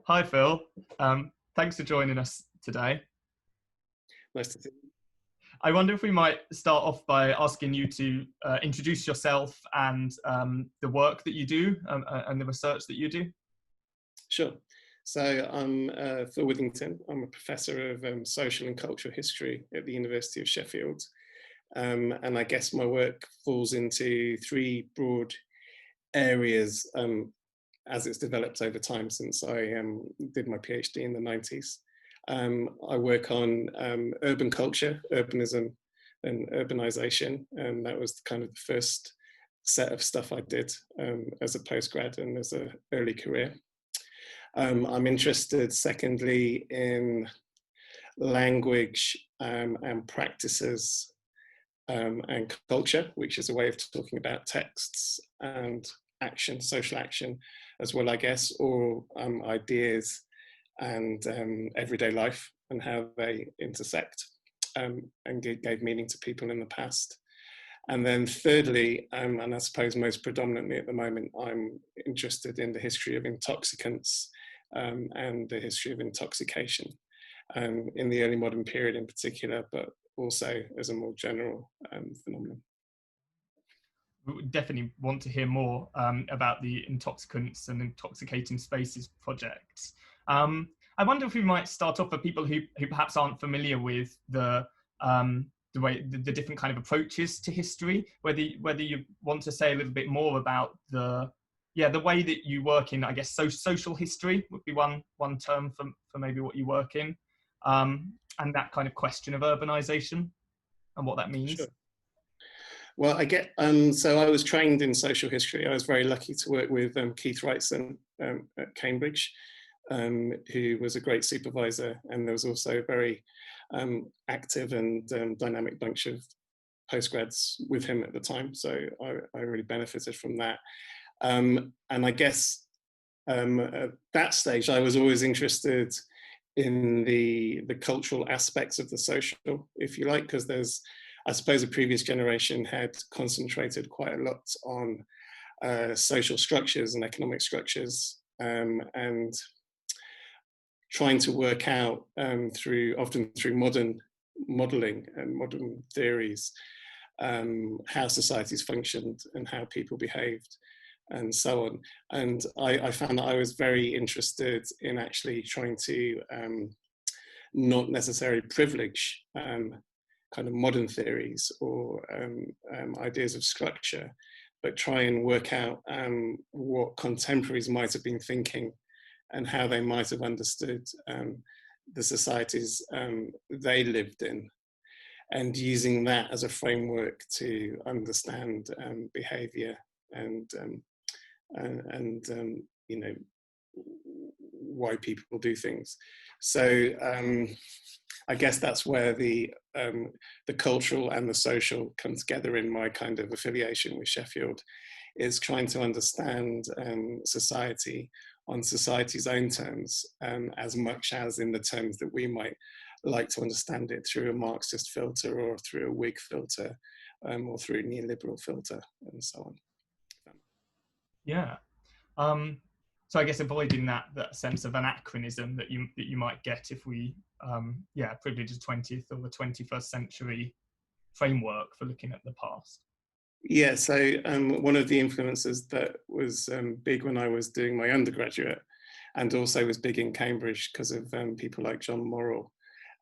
Hi, Phil. Thanks for joining us today. Nice to see you. I wonder if we might start off by asking you to introduce yourself and the work that you do and the research that you do. Sure. So I'm Phil Withington. I'm a professor of social and cultural history at the University of Sheffield. And I guess my work falls into three broad areas as it's developed over time since I did my PhD in the 90s. I work on urban culture, urbanism and urbanization. And that was kind of the first set of stuff I did as a postgrad and as an early career. I'm interested, secondly, in language and practices and culture, which is a way of talking about texts and action, social action as well, I guess, or ideas and everyday life and how they intersect and gave meaning to people in the past. And then thirdly, and I suppose most predominantly at the moment, I'm interested in the history of intoxicants and the history of intoxication in the early modern period in particular, but also as a more general phenomenon. We definitely want to hear more about the Intoxicants and Intoxicating Spaces projects. I wonder if we might start off for people who perhaps aren't familiar with the different kind of approaches to history, whether you want to say a little bit more about the way that you work in, I guess, social history would be one term for maybe what you work in, and that kind of question of urbanization and what that means. Sure. Well, so I was trained in social history. I was very lucky to work with Keith Wrightson at Cambridge, who was a great supervisor, and there was also a very active and dynamic bunch of postgrads with him at the time. So I really benefited from that. And I guess at that stage, I was always interested in the cultural aspects of the social, if you like, because I suppose a previous generation had concentrated quite a lot on social structures and economic structures and trying to work out often through modern modeling and modern theories how societies functioned and how people behaved and so on. And I found that I was very interested in actually trying to not necessarily privilege kind of modern theories or ideas of structure, but try and work out what contemporaries might have been thinking and how they might have understood the societies they lived in, and using that as a framework to understand behavior and you know, why people do things. So I guess that's where the cultural and the social come together in my kind of affiliation with Sheffield, is trying to understand society on society's own terms, as much as in the terms that we might like to understand it through a Marxist filter or through a Whig filter or through a neoliberal filter and so on. Yeah. So I guess avoiding that sense of anachronism that you might get if we privilege the 20th or the 21st century framework for looking at the past. Yeah, so one of the influences that was big when I was doing my undergraduate, and also was big in Cambridge because of people like John Morrell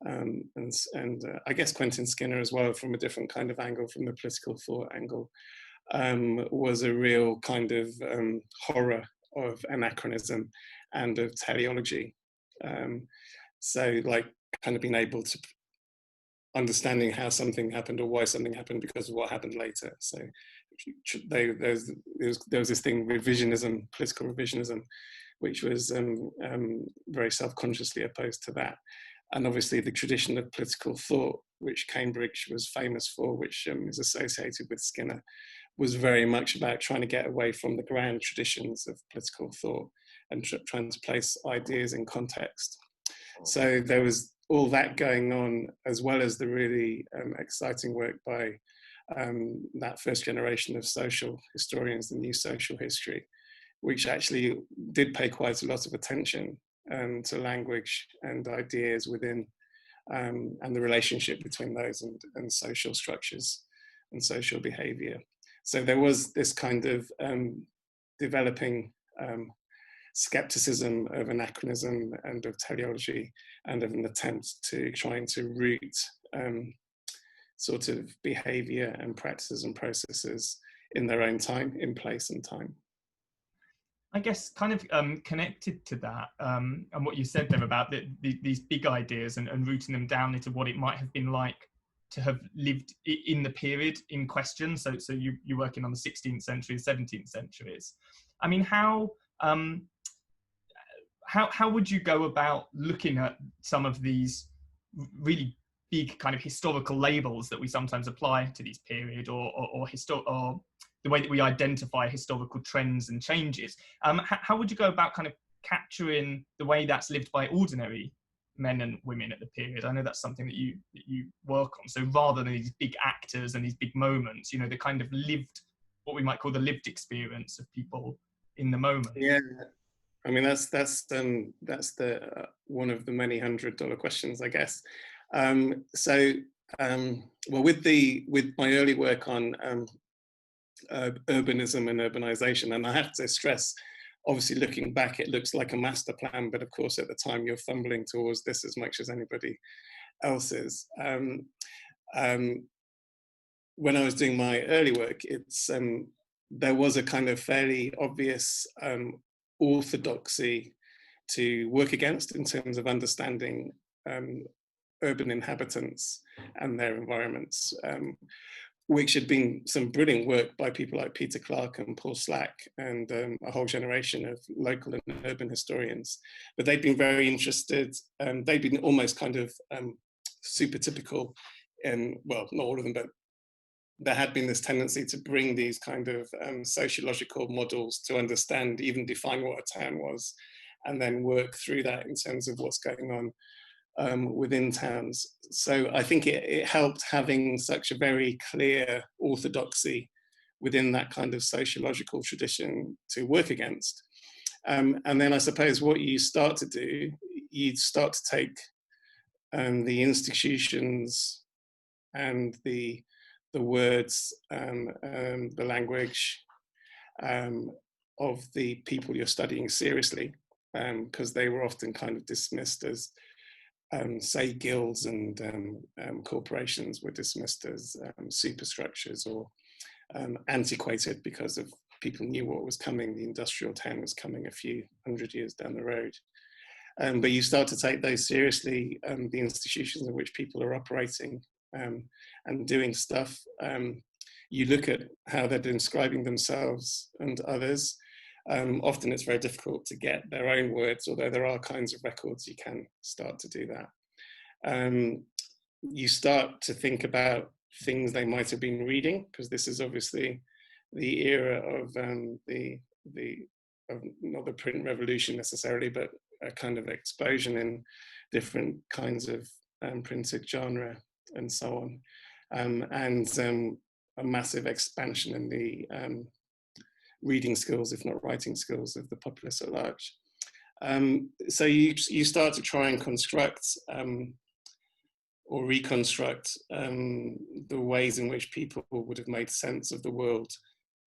and I guess Quentin Skinner as well, from a different kind of angle, from the political thought angle, was a real kind of horror of anachronism and of teleology. So like kind of being able to understanding how something happened or why something happened because of what happened later. So there was this thing, revisionism, political revisionism, which was very self-consciously opposed to that. And obviously the tradition of political thought, which Cambridge was famous for, which is associated with Skinner, was very much about trying to get away from the grand traditions of political thought and trying to place ideas in context. So there was all that going on, as well as the really exciting work by that first generation of social historians, the new social history, which actually did pay quite a lot of attention to language and ideas within, and the relationship between those and social structures and social behavior. So there was this kind of developing skepticism of anachronism and of teleology, and of an attempt to trying to root sort of behavior and practices and processes in their own time, in place and time. I guess kind of connected to that, and what you said there about these big ideas and rooting them down into what it might have been like to have lived in the period in question. So you're working on the 16th century, 17th centuries. I mean, how would you go about looking at some of these really big kind of historical labels that we sometimes apply to these period, or the way that we identify historical trends and changes? How would you go about kind of capturing the way that's lived by ordinary men and women at the period? I know that's something that you work on. So rather than these big actors and these big moments, you know, the kind of lived, what we might call the lived experience of people in the moment. Yeah, I mean that's the one of the many $100 questions, I guess. Well, with my early work on urbanism and urbanization, and I have to stress, obviously looking back, it looks like a master plan, but of course at the time you're fumbling towards this as much as anybody else is. When I was doing my early work, there was a kind of fairly obvious orthodoxy to work against in terms of understanding urban inhabitants and their environments, which had been some brilliant work by people like Peter Clark and Paul Slack and a whole generation of local and urban historians. But they'd been very interested, they'd been almost kind of super typical, well, not all of them, but there had been this tendency to bring these kind of sociological models to understand, even define what a town was, and then work through that in terms of what's going on within towns. So I think it helped having such a very clear orthodoxy within that kind of sociological tradition to work against. And then I suppose what you start to do, you start to take the institutions and the words, the language of the people you're studying seriously, because they were often kind of dismissed as, say, guilds and corporations were dismissed as superstructures or antiquated because of people knew what was coming. The industrial town was coming a few hundred years down the road. But you start to take those seriously, the institutions in which people are operating and doing stuff. You look at how they're describing themselves and others. Often it's very difficult to get their own words, although there are kinds of records you can start to do that. You start to think about things they might have been reading, because this is obviously the era of not the print revolution necessarily, but a kind of explosion in different kinds of printed genre and so on, and a massive expansion in the reading skills, if not writing skills, of the populace at large. So you start to try and construct or reconstruct the ways in which people would have made sense of the world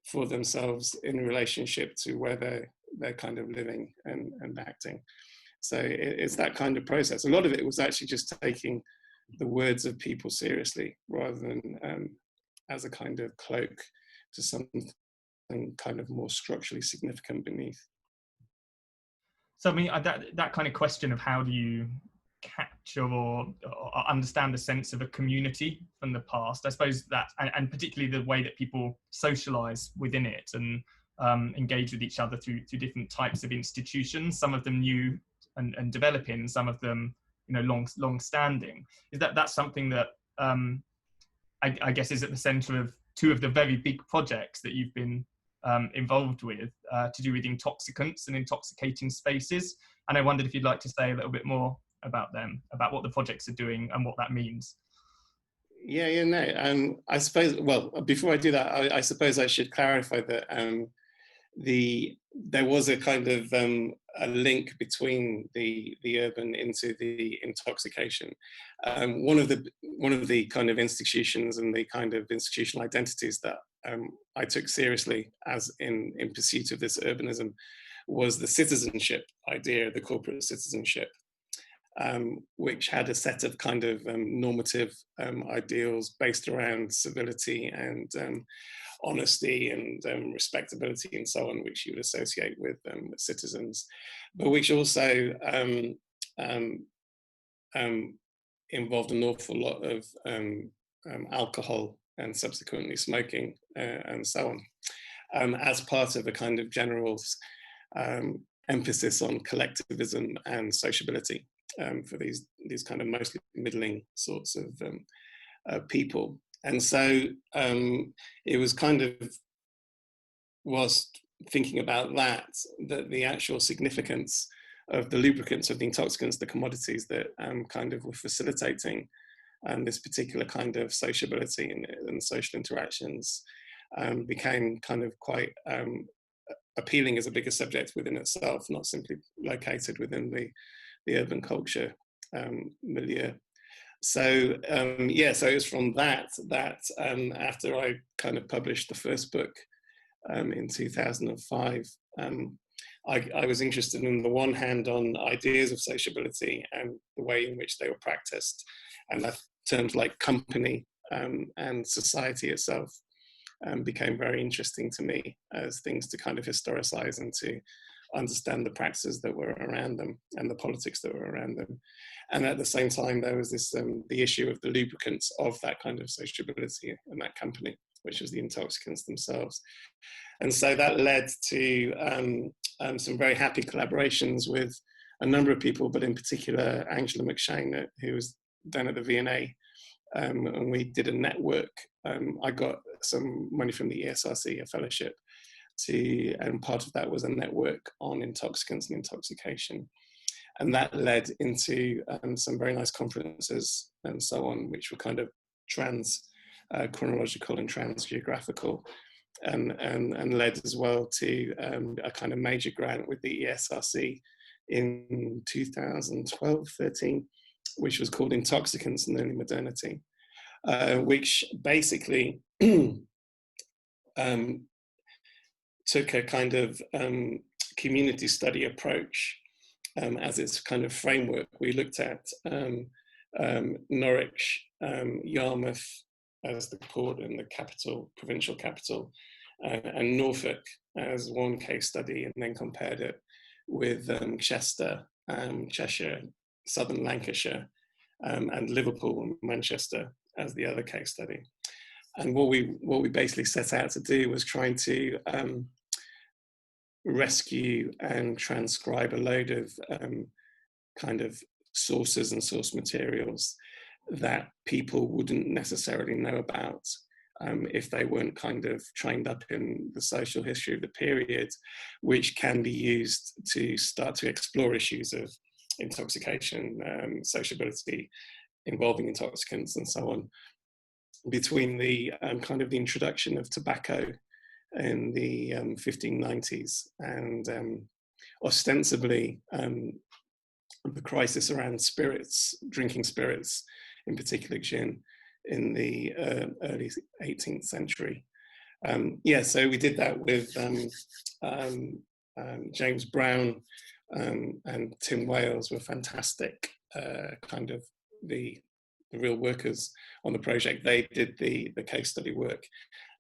for themselves in relationship to where they're kind of living and acting. So it's that kind of process. A lot of it was actually just taking the words of people seriously, rather than as a kind of cloak to something kind of more structurally significant beneath. So I mean, that kind of question of how do you capture or understand the sense of a community from the past, I suppose that, and particularly the way that people socialize within it and engage with each other through different types of institutions, some of them new and developing, some of them, you know, long standing. Is that's something that I guess is at the center of two of the very big projects that you've been involved with, to do with Intoxicants and Intoxicating Spaces. And I wondered if you'd like to say a little bit more about them, about what the projects are doing and what that means. Yeah, no. I suppose, well, before I do that, I suppose I should clarify that there was a kind of a link between the urban into the intoxication. One of the kind of institutions and the kind of institutional identities that I took seriously as in pursuit of this urbanism was the citizenship idea, the corporate citizenship, which had a set of kind of normative ideals based around civility and honesty and respectability and so on, which you would associate with citizens, but which also involved an awful lot of alcohol and subsequently smoking and so on, as part of a kind of general emphasis on collectivism and sociability for these kind of mostly middling sorts of people. And so it was kind of, whilst thinking about that the actual significance of the lubricants, of the intoxicants, the commodities that kind of were facilitating this particular kind of sociability and social interactions became kind of quite appealing as a bigger subject within itself, not simply located within the urban culture milieu. So yeah, so it was from that after I kind of published the first book in 2005, I was interested in the one hand on ideas of sociability and the way in which they were practiced, and that terms like company and society itself became very interesting to me as things to kind of historicize and to understand the practices that were around them and the politics that were around them. And at the same time, there was this the issue of the lubricants of that kind of sociability and that company, which was the intoxicants themselves. And so that led to some very happy collaborations with a number of people, but in particular Angela McShane, who was then at the V&A, and we did a network. I got some money from the ESRC, a fellowship, and part of that was a network on intoxicants and intoxication. And that led into some very nice conferences and so on, which were kind of chronological and trans-geographical, and led as well to a kind of major grant with the ESRC in 2012-13, which was called Intoxicants and Early Modernity, which basically took a kind of community study approach as its kind of framework. We looked at Norwich, Yarmouth as the port and the capital, provincial capital, and Norfolk as one case study, and then compared it with Chester, Cheshire, Southern Lancashire, and Liverpool and Manchester as the other case study. And what we basically set out to do was trying to rescue and transcribe a load of kind of sources and source materials that people wouldn't necessarily know about if they weren't kind of trained up in the social history of the period, which can be used to start to explore issues of intoxication, sociability involving intoxicants and so on, between the kind of the introduction of tobacco in the 1590s and ostensibly the crisis around spirits, drinking spirits, in particular gin, in the early 18th century. Yeah, so we did that with James Brown and Tim Wales were fantastic, kind of the real workers on the project. They did the case study work,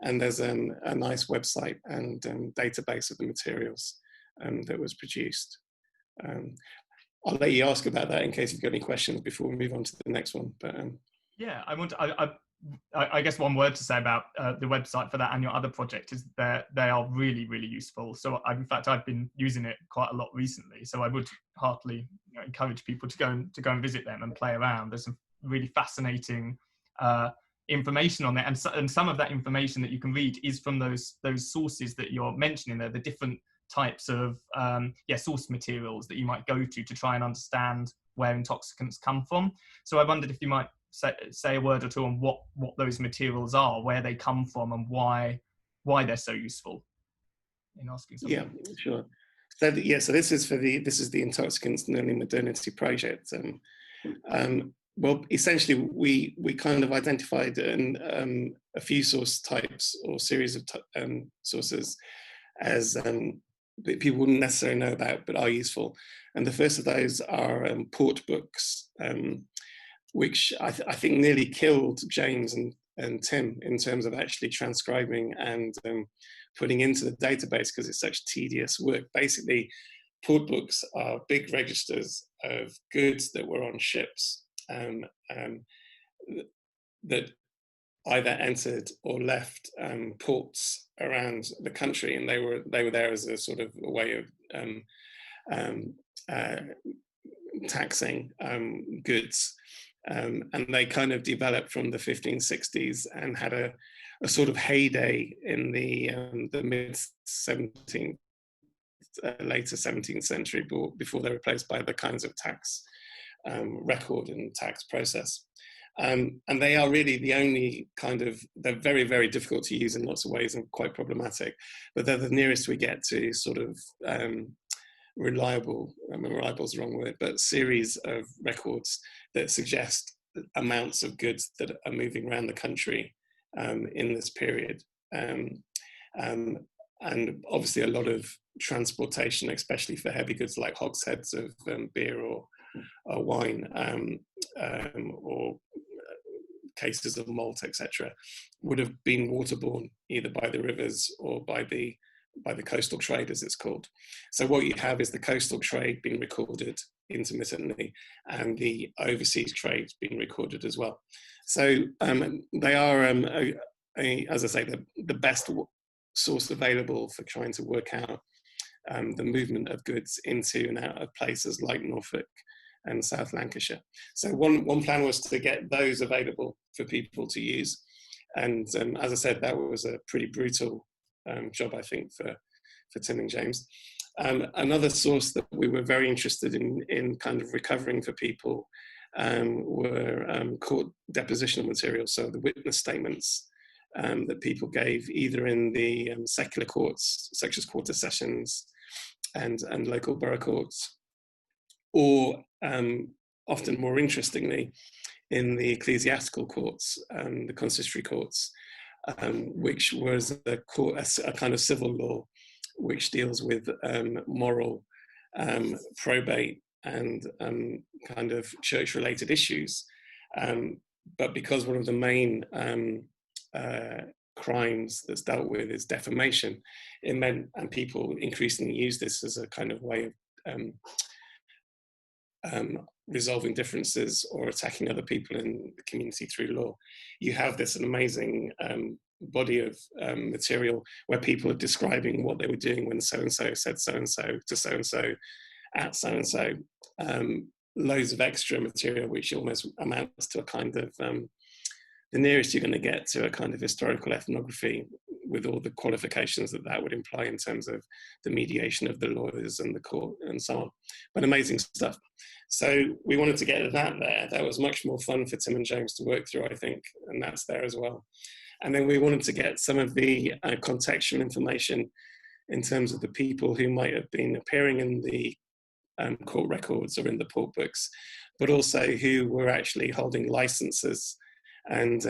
and there's a nice website and database of the materials that was produced. I'll let you ask about that in case you've got any questions before we move on to the next one. But yeah, I guess one word to say about the website for that and your other project is that they are really, really useful. So in fact, I've been using it quite a lot recently. So I would heartily encourage people to go and visit them and play around. There's some really fascinating information on there, and some of that information that you can read is from those sources that you're mentioning there, the different types of source materials that you might go to try and understand where intoxicants come from. So I wondered if you might say a word or two on what those materials are, where they come from, and why they're so useful in asking something. Yeah, sure. So this is the Intoxicants and Early Modernity project. Well, essentially, we kind of identified a few source types or series of sources as that people wouldn't necessarily know about but are useful. And the first of those are port books, which I think nearly killed James and Tim in terms of actually transcribing and putting into the database, because it's such tedious work. Basically, port books are big registers of goods that were on ships that either entered or left ports around the country, and they were there as a sort of a way of taxing goods, and they kind of developed from the 1560s and had a sort of heyday in the mid 17th, later 17th century, before they were replaced by the kinds of tax record and tax process. And they are really the only kind of, they're very, very difficult to use in lots of ways and quite problematic, but they're the nearest we get to sort of reliable, I mean, reliable is the wrong word, but series of records that suggest amounts of goods that are moving around the country in this period. And obviously a lot of transportation, especially for heavy goods like hogsheads of beer or wine, or cases of malt, etc., would have been waterborne either by the rivers or by the coastal trade, as it's called. So what you have is the coastal trade being recorded intermittently, and the overseas trade being recorded as well. So they are, as I say, the best source available for trying to work out the movement of goods into and out of places like Norfolk and South Lancashire. So one plan was to get those available for people to use. And as I said, that was a pretty brutal job, I think, for Tim and James. Another source that we were very interested in kind of recovering for people were court depositional materials, so the witness statements that people gave either in the secular courts, such as quarter sessions and local borough courts, or often more interestingly, in the ecclesiastical courts, the consistory courts, which was a kind of civil law which deals with moral, probate, and kind of church-related issues. But because one of the main crimes that's dealt with is defamation, it meant, and people increasingly use this as a kind of way of resolving differences or attacking other people in the community through law. You have this amazing body of material where people are describing what they were doing when so-and-so said so-and-so to so-and-so at so-and-so. Loads of extra material which almost amounts to a kind of, the nearest you're going to get to a kind of historical ethnography, with all the qualifications that would imply in terms of the mediation of the lawyers and the court and so on. But amazing stuff. So we wanted to get that there. That was much more fun for Tim and James to work through, I think, and that's there as well. And then we wanted to get some of the contextual information in terms of the people who might have been appearing in the court records or in the port books, but also who were actually holding licenses and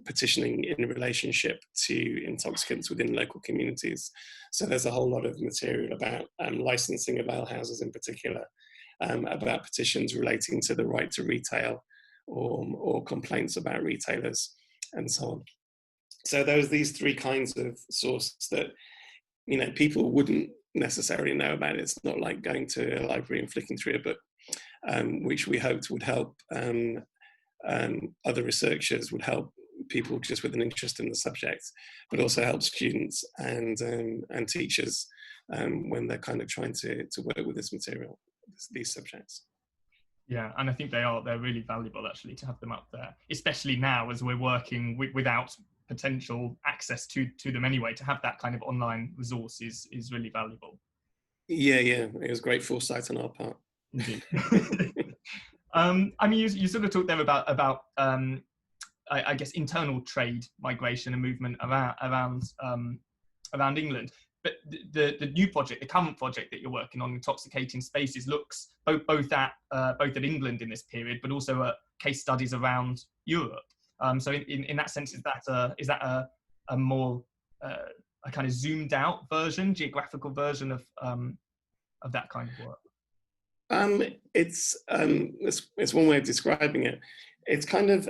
petitioning in relationship to intoxicants within local communities. So there's a whole lot of material about licensing of alehouses in particular, about petitions relating to the right to retail or complaints about retailers and so on. So these three kinds of sources that, you know, people wouldn't necessarily know about. It's not like going to a library and flicking through a book, which we hoped would help other researchers, would help people just with an interest in the subject, but also help students and teachers when they're kind of trying to work with this material, these subjects. Yeah, and I think they're really valuable actually to have them up there, especially now as we're working without potential access to them anyway. To have that kind of online resource is really valuable. Yeah, it was great foresight on our part. Indeed. I mean, you sort of talked there about I guess internal trade migration and movement around England. but the new project, the current project that you're working on, Intoxicating Spaces, looks both at England in this period, but also at case studies around Europe. So in that sense, is that a more a kind of zoomed out version, geographical version of that kind of work? It's one way of describing it. It's kind of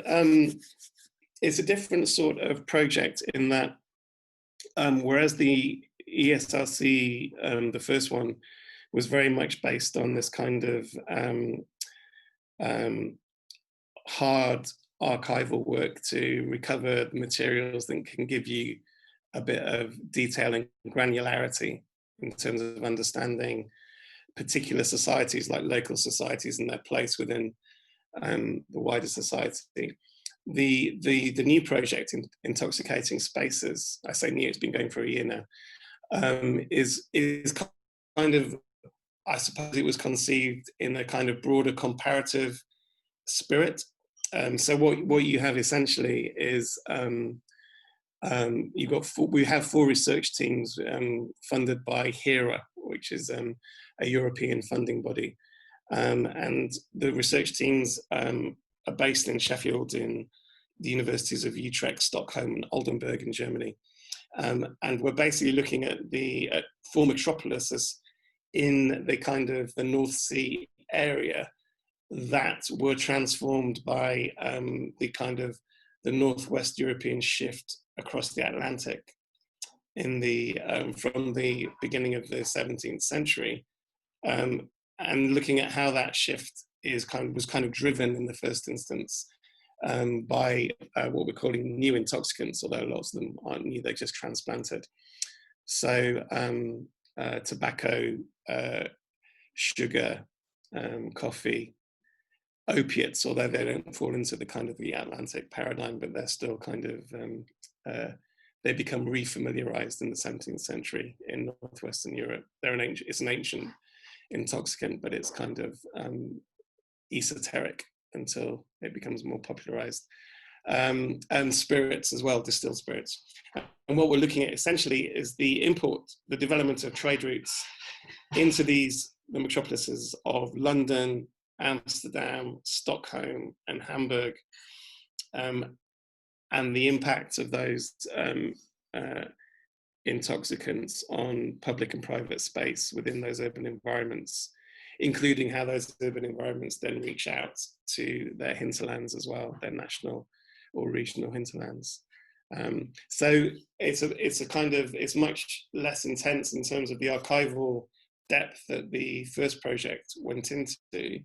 it's a different sort of project in that whereas the ESRC, the first one, was very much based on this kind of hard archival work to recover materials that can give you a bit of detail and granularity in terms of understanding particular societies, like local societies and their place within the wider society. The new project, Intoxicating Spaces, I say new, it's been going for a year now, is kind of, I suppose it was conceived in a kind of broader comparative spirit. So what you have essentially is we have 4 research teams funded by HERA, which is a European funding body, and the research teams are based in Sheffield, in the universities of Utrecht, Stockholm, and Oldenburg in Germany, and we're basically looking at the 4 metropolises in the kind of the North Sea area that were transformed by the kind of the Northwest European shift across the Atlantic in the from the beginning of the 17th century, and looking at how that shift was kind of driven in the first instance by what we're calling new intoxicants, although lots of them aren't new, they're just transplanted. So tobacco, sugar, coffee, opiates, although they don't fall into the kind of the Atlantic paradigm, but they're still kind of, they become refamiliarized in the 17th century in Northwestern Europe. It's an ancient intoxicant, but it's kind of esoteric until it becomes more popularized. And spirits as well, distilled spirits. And what we're looking at essentially is the development of trade routes into the metropolises of London, Amsterdam, Stockholm, and Hamburg, and the impact of those intoxicants on public and private space within those urban environments, including how those urban environments then reach out to their hinterlands as well, their national or regional hinterlands. So it's much less intense in terms of the archival depth that the first project went into,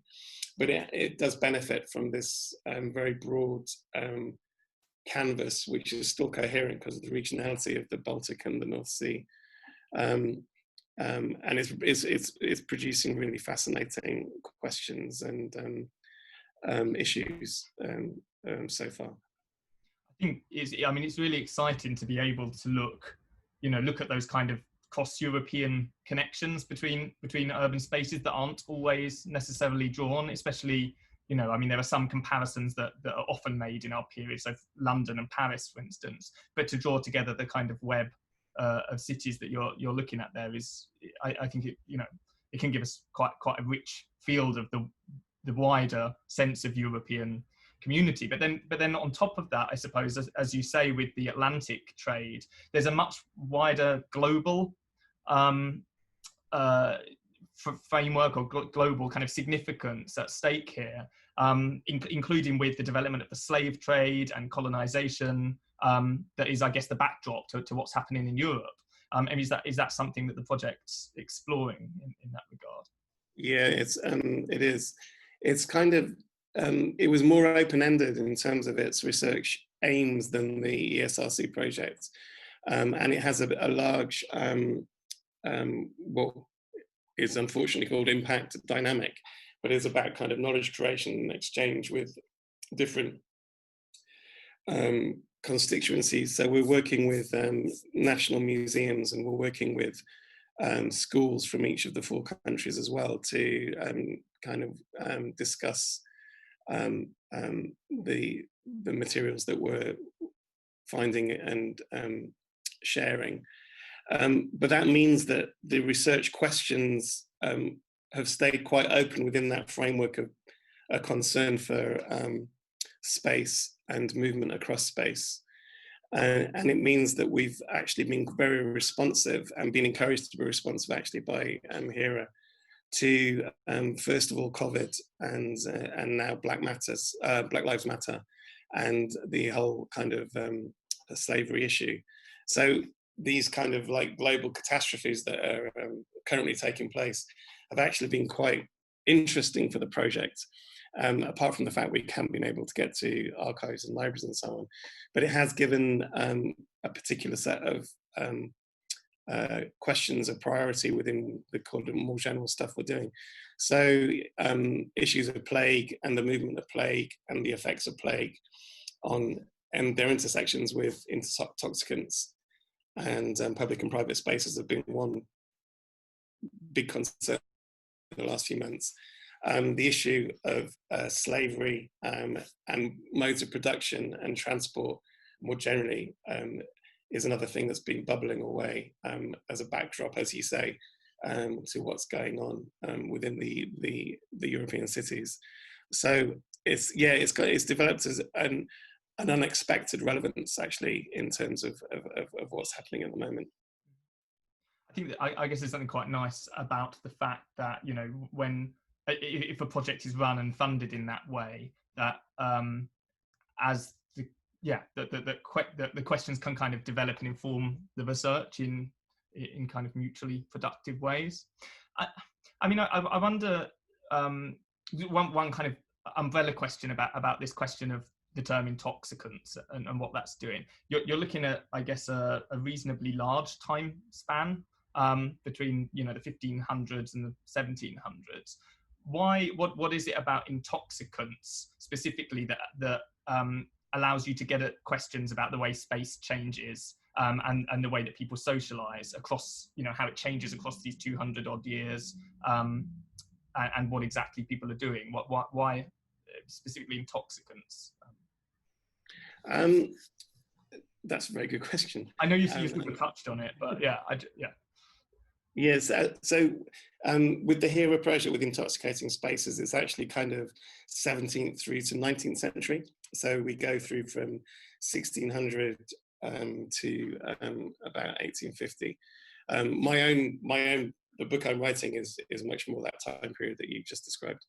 but it does benefit from this very broad canvas, which is still coherent because of the regionality of the Baltic and the North Sea, and it's producing really fascinating questions and issues so far. I think it's really exciting to be able to look at those kind of cross-European connections between urban spaces that aren't always necessarily drawn, especially, there are some comparisons that are often made in our period, so London and Paris, for instance, but to draw together the kind of web of cities that you're looking at there is, I think it can give us quite a rich field of the wider sense of European community. But then on top of that, I suppose, as you say, with the Atlantic trade, there's a much wider global framework or global kind of significance at stake here, including with the development of the slave trade and colonization, that is, I guess, the backdrop to what's happening in Europe. And is that something that the project's exploring in that regard? Yeah, it is. It's kind of it was more open-ended in terms of its research aims than the ESRC project, and it has a large what is unfortunately called impact dynamic, but it's about kind of knowledge creation and exchange with different constituencies. So we're working with national museums, and we're working with schools from each of the 4 countries as well to kind of discuss the materials that we're finding and sharing. But that means that the research questions have stayed quite open within that framework of a concern for space and movement across space. And it means that we've actually been very responsive and been encouraged to be responsive actually by HERA to first of all COVID and now Black Lives Matter, and the whole kind of slavery issue. So these kind of like global catastrophes that are currently taking place have actually been quite interesting for the project. Apart from the fact we haven't been able to get to archives and libraries and so on, but it has given a particular set of questions of priority within the kind of more general stuff we're doing. So issues of plague and the movement of plague and the effects of plague on and their intersections with intoxicants and public and private spaces have been one big concern in the last few months. The issue of slavery and modes of production and transport more generally is another thing that's been bubbling away as a backdrop, as you say, to what's going on within the European cities. So it's developed as an unexpected relevance actually in terms of what's happening at the moment. I think that I guess there's something quite nice about the fact that, you know, when if a project is run and funded in that way, that as the questions can kind of develop and inform the research in kind of mutually productive ways. I mean, I wonder one kind of umbrella question about this question of the term intoxicants and what that's doing. You're looking at, I guess, a reasonably large time span between, you know, the 1500s and the 1700s. What is it about intoxicants specifically that allows you to get at questions about the way space changes and the way that people socialize across, you know, how it changes across these 200 odd years and what exactly people are doing? Why specifically intoxicants? That's a very good question. I know you sort of touched on it, but yeah. Yes, so with the HERA project with Intoxicating Spaces, it's actually kind of 17th through to 19th century. So we go through from 1600 to about 1850. The book I'm writing is much more that time period that you just described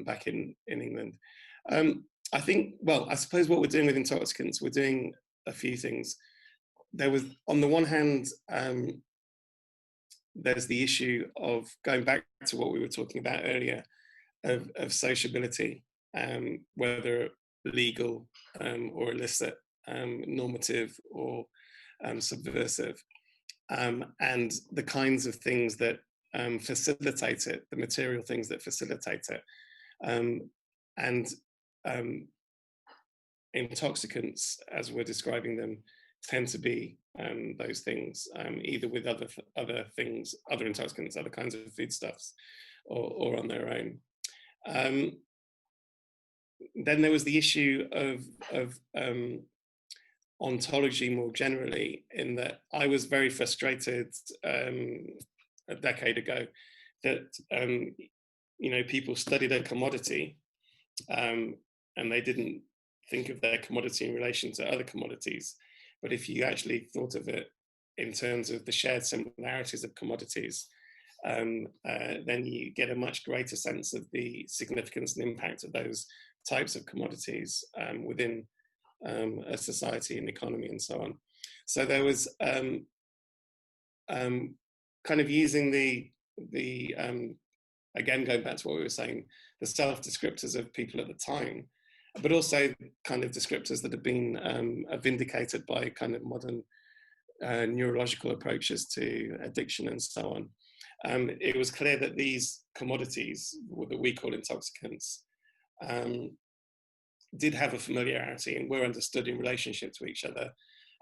back in England. I think, well, I suppose what we're doing with intoxicants, we're doing a few things. There was, on the one hand, there's the issue of going back to what we were talking about earlier of sociability, whether legal or illicit, normative or subversive, and the kinds of things that facilitate it, the material things that facilitate it. And intoxicants, as we're describing them, tend to be those things, either with other things, other intoxicants, other kinds of foodstuffs, or on their own. Then there was the issue of ontology more generally, in that I was very frustrated a decade ago that you know, people studied a commodity and they didn't think of their commodity in relation to other commodities. But if you actually thought of it in terms of the shared similarities of commodities, then you get a much greater sense of the significance and impact of those types of commodities within a society and economy and so on. So there was kind of using the again, going back to what we were saying, the self-descriptors of people at the time, but also kind of descriptors that have been vindicated by kind of modern neurological approaches to addiction and so on. It was clear that these commodities, that we call intoxicants, did have a familiarity and were understood in relationship to each other.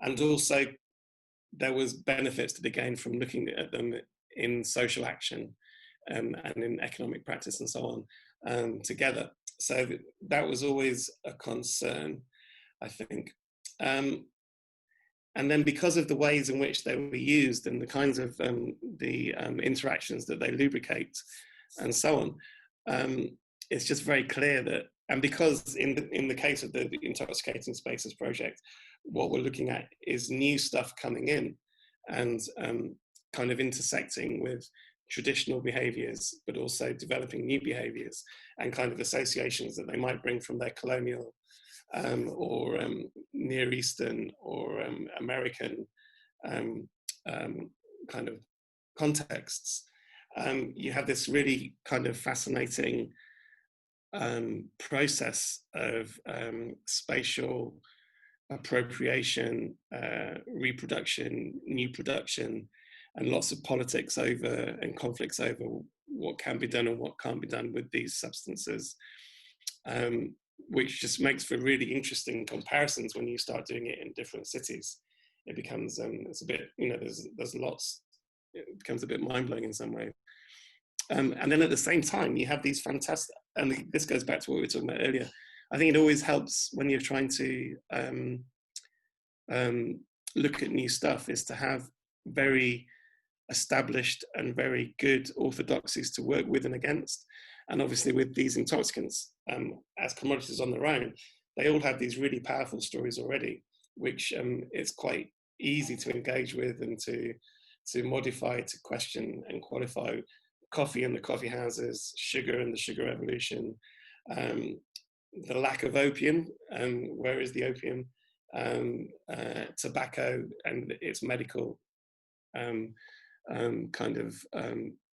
And also there was benefits to be gained from looking at them in social action and in economic practice and so on together. So that was always a concern, I think. and then because of the ways in which they were used and the kinds of interactions that they lubricate and so on, it's just very clear that, and because in the case of the Intoxicating Spaces project, what we're looking at is new stuff coming in and kind of intersecting with traditional behaviors, but also developing new behaviors and kind of associations that they might bring from their colonial or Near Eastern or American kind of contexts. You have this really kind of fascinating process of spatial appropriation, reproduction, new production, and lots of politics over and conflicts over what can be done and what can't be done with these substances, which just makes for really interesting comparisons when you start doing it in different cities. It becomes, it's a bit, you know, there's lots, it becomes a bit mind-blowing in some ways. And then at the same time, you have these fantastic, and this goes back to what we were talking about earlier. I think it always helps when you're trying to look at new stuff, is to have very established and very good orthodoxies to work with and against. And obviously with these intoxicants, as commodities on their own, they all have these really powerful stories already, which it's quite easy to engage with and to modify, to question and qualify. Coffee and the coffee houses, sugar and the sugar revolution, the lack of opium, where is the opium, tobacco and its medical kind of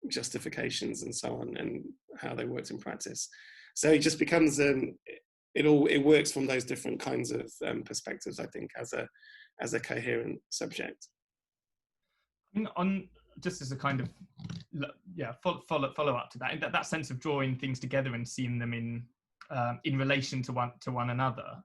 justifications and so on, and how they worked in practice. So it just becomes it works from those different kinds of perspectives, I think, as a coherent subject. On just as a kind of follow up to that, that sense of drawing things together and seeing them in relation to one another,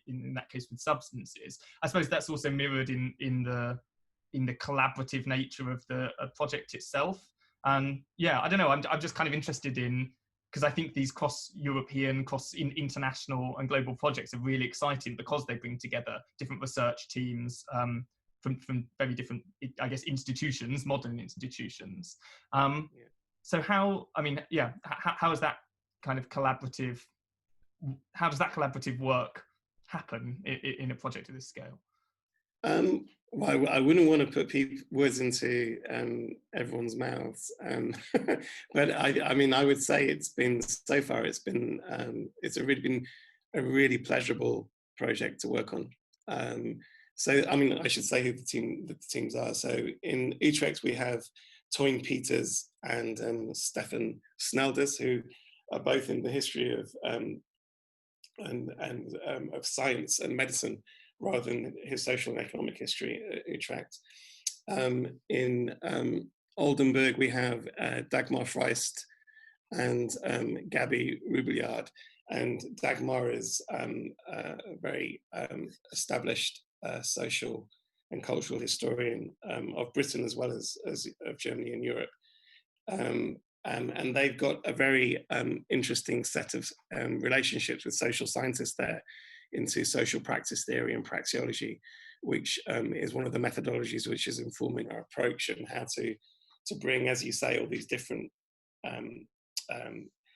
in that case with substances, I suppose that's also mirrored in the collaborative nature of the project itself. And I don't know, I'm just kind of interested in, because I think these cross-European, international and global projects are really exciting because they bring together different research teams from very different, I guess, institutions, modern institutions. So how is that kind of collaborative, how does that collaborative work happen in a project of this scale? Well, I wouldn't want to put words into everyone's mouths, but I mean, I would say it's been a really pleasurable project to work on. So, I mean, I should say who the teams are. So in Utrecht, we have Toyn Peters and Stefan Snelders, who are both in the history of science and medicine, rather than his social and economic history at Utrecht. In Oldenburg, we have Dagmar Freist and Gabby Rubillard. And Dagmar is a very established social and cultural historian of Britain as well as of Germany and Europe. And they've got a very interesting set of relationships with social scientists there into social practice theory and praxeology, which is one of the methodologies which is informing our approach and how to bring, as you say, all these different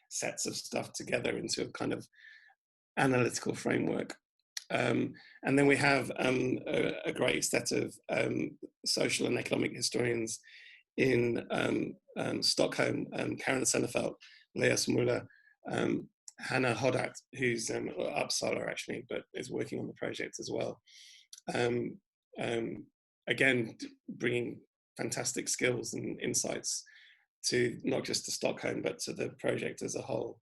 sets of stuff together into a kind of analytical framework. And then we have a great set of social and economic historians in Stockholm, Karen Sennefeld, Leas Müller, Hannah Hodat, who's Uppsala actually, but is working on the project as well. Again, bringing fantastic skills and insights to not just to Stockholm, but to the project as a whole.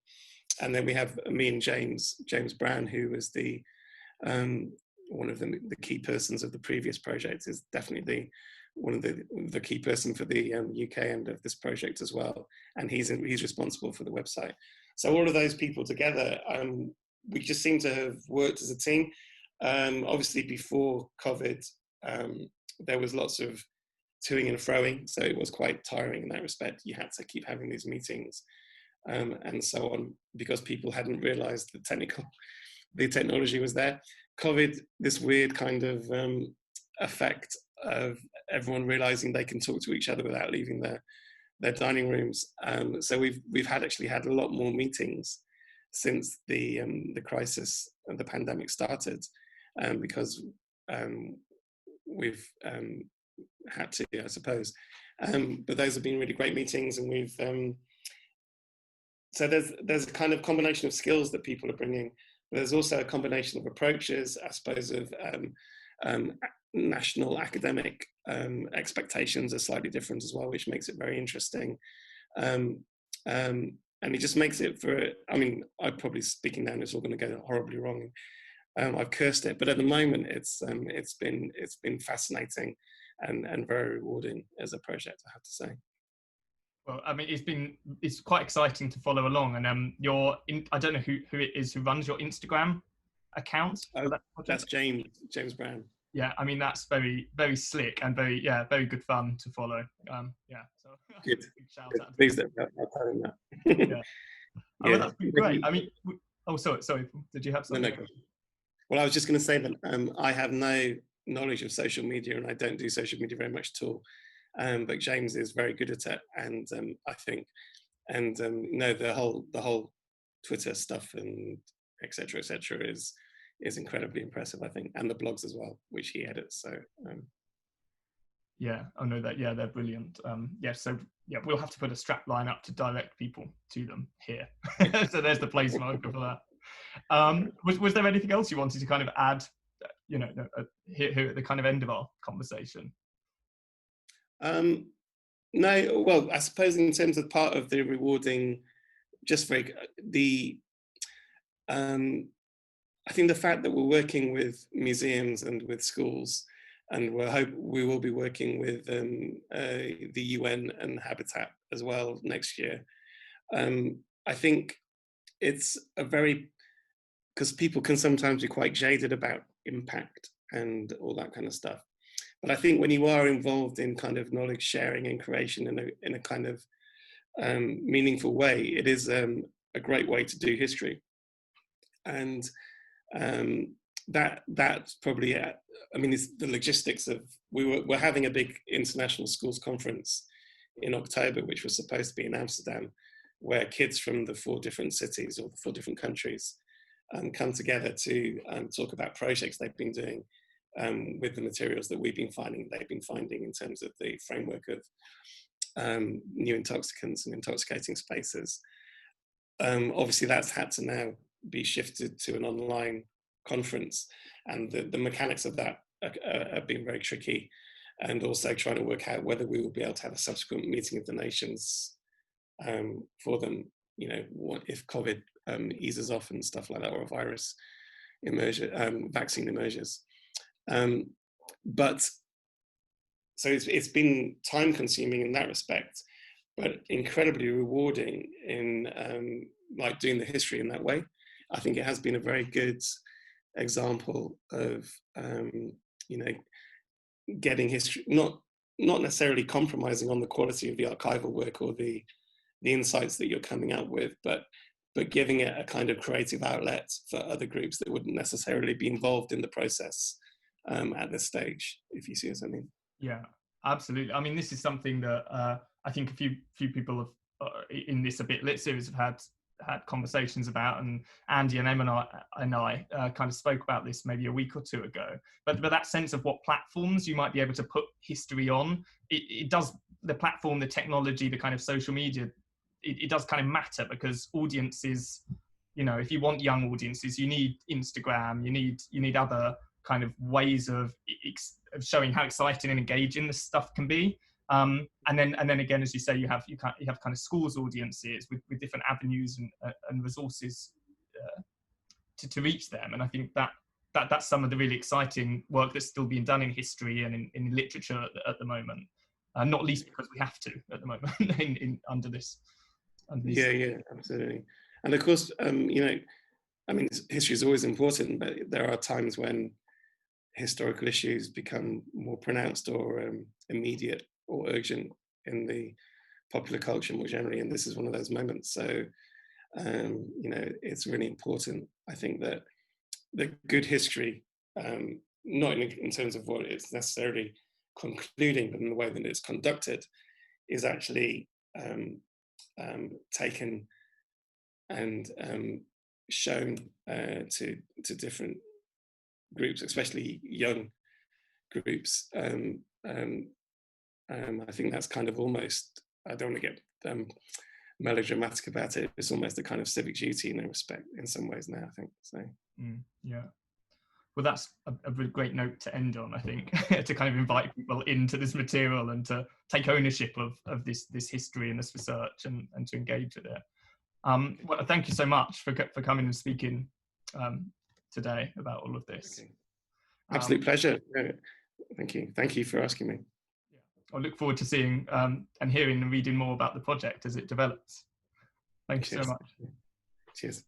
And then we have me and James Brown, who was the one of the key persons of the previous project, is definitely one of the key person for the UK end of this project as well. And he's responsible for the website. So all of those people together, we just seem to have worked as a team. Obviously before COVID, there was lots of toing and froing, so it was quite tiring in that respect. You had to keep having these meetings and so on, because people hadn't realized the technology was there. COVID, this weird kind of effect of everyone realizing they can talk to each other without leaving their dining rooms. So we've actually had a lot more meetings since the crisis and the pandemic started, because we've had to, I suppose. But those have been really great meetings, and we've so there's a kind of combination of skills that people are bringing. There's also a combination of approaches, I suppose, of national academic expectations are slightly different as well, which makes it very interesting. And it just makes it for, I mean, I'm probably speaking now and it's all going to go horribly wrong. I've cursed it, but at the moment it's been fascinating and very rewarding as a project, I have to say. Well, I mean, it's quite exciting to follow along, and I don't know who it is who runs your Instagram account. Oh, that's James Brown. Yeah, I mean, that's very, very slick and very good fun to follow. Yeah, so good. Big shout out. Please don't tell him that. Yeah. Yeah. Oh, well, that's been great. I mean, sorry. Did you have something? No. Well, I was just going to say that I have no knowledge of social media, and I don't do social media very much at all. But James is very good at it, and I think, and no, the whole Twitter stuff and etc. is incredibly impressive, I think, and the blogs as well, which he edits. So yeah, I know that. Yeah, they're brilliant. Yeah, so yeah, we'll have to put a strap line up to direct people to them here. So there's the place marker for that. Was there anything else you wanted to kind of add, you know, here at the kind of end of our conversation? No, well, I suppose in terms of part of the rewarding, just very I think the fact that we're working with museums and with schools, and we will be working with the UN and Habitat as well next year. I think it's because people can sometimes be quite jaded about impact and all that kind of stuff. But I think when you are involved in kind of knowledge sharing and creation in a kind of meaningful way, it is a great way to do history. And that's probably it. I mean, it's the logistics of we're having a big international schools conference in October, which was supposed to be in Amsterdam, where kids from the 4 different cities or the 4 different countries come together to talk about projects they've been doing with the materials that they've been finding in terms of the framework of new intoxicants and intoxicating spaces. Obviously, that's had to now be shifted to an online conference, and the mechanics of that have been very tricky, and also trying to work out whether we will be able to have a subsequent meeting of the nations for them, you know, what if COVID eases off and stuff like that, or a virus vaccine emerges. But so it's been time consuming in that respect, but incredibly rewarding in like doing the history in that way. I think it has been a very good example of you know, getting history, not necessarily compromising on the quality of the archival work or the insights that you're coming out with, but giving it a kind of creative outlet for other groups that wouldn't necessarily be involved in the process at this stage, if you see what I mean. Yeah, absolutely. I mean, this is something that I think a few people have in this A Bit Lit series have had conversations about, and Andy and Emma and I kind of spoke about this maybe a week or 2 ago. But that sense of what platforms you might be able to put history on, it does, the platform, the technology, the kind of social media, it does kind of matter, because audiences, you know, if you want young audiences, you need Instagram, you need other kind of ways of showing how exciting and engaging this stuff can be. And then again, as you say, you have kind of schools audiences with different avenues and resources to reach them. And I think that's some of the really exciting work that's still being done in history and in literature at the moment. Not least because we have to at the moment under this. Yeah, absolutely. And of course, you know, I mean, history is always important, but there are times when historical issues become more pronounced or immediate or urgent in the popular culture more generally, and this is one of those moments. So, you know, it's really important, I think, that the good history not in terms of what it's necessarily concluding, but in the way that it's conducted, is actually taken and shown to different groups, especially young groups. I think that's kind of almost, I don't want to get melodramatic about it, it's almost a kind of civic duty in that respect in some ways now, I think. So yeah. Well, that's a really great note to end on, I think, to kind of invite people into this material and to take ownership of this history and this research, and to engage with it. Well, thank you so much for coming and speaking today about all of this. Okay. Absolute pleasure. Thank you for asking me. I look forward to seeing and hearing and reading more about the project as it develops. Thank you so much. Cheers.